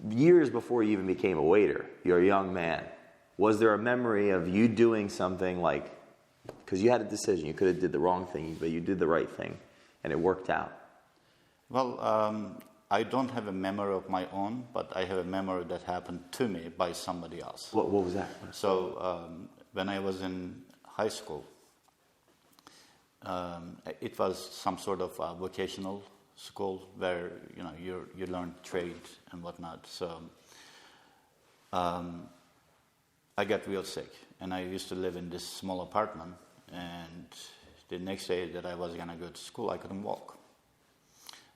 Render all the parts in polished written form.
years before you even became a waiter, you're a young man. Was there a memory of you doing something like, because you had a decision, you could have did the wrong thing, but you did the right thing, and it worked out? Well, I don't have a memory of my own, but I have a memory that happened to me by somebody else. What was that? So when I was in high school, it was some sort of vocational school where you learn trade and whatnot. So I got real sick, and I used to live in this small apartment. And the next day that I was gonna go to school, I couldn't walk.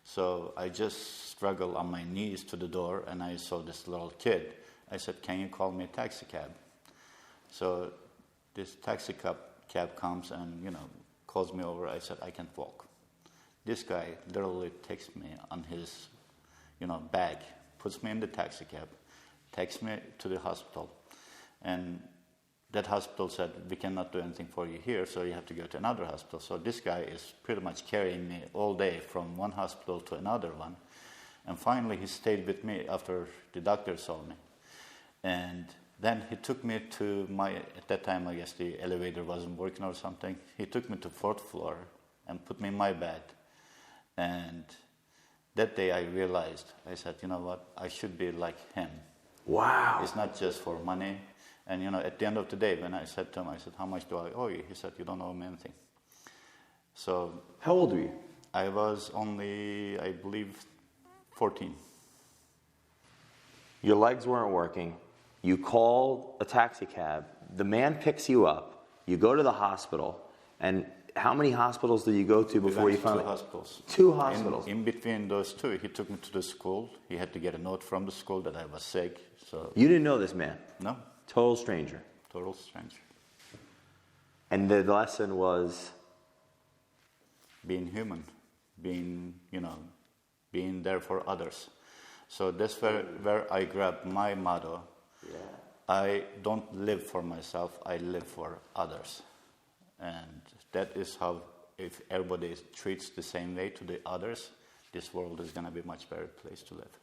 So I just struggled on my knees to the door, and I saw this little kid. I said, "Can you call me a taxi cab?" So this taxi cab comes and calls me over. I said, "I can't walk." This guy literally takes me on his bag, puts me in the taxi cab, takes me to the hospital, and that hospital said, "We cannot do anything for you here, so you have to go to another hospital." So this guy is pretty much carrying me all day from one hospital to another one. And finally, he stayed with me after the doctor saw me. And then he took me to at that time, I guess the elevator wasn't working or something. He took me to 4th floor and put me in my bed. And that day I realized, I said, you know what, I should be like him. Wow. It's not just for money. And, at the end of the day, when I said to him, I said, "How much do I owe you?" He said, "You don't owe me anything." So... How old were you? I was only, I believe, 14. Your legs weren't working. You call a taxi cab. The man picks you up. You go to the hospital. And how many hospitals did you go to before you finally... 2 hospitals. 2 hospitals. In between those 2, he took me to the school. He had to get a note from the school that I was sick. So You didn't know this man? No. Total stranger. Total stranger. And the lesson was? Being human. Being there for others. So that's where I grabbed my motto. Yeah. I don't live for myself, I live for others. And that is how, if everybody treats the same way to the others, this world is going to be a much better place to live.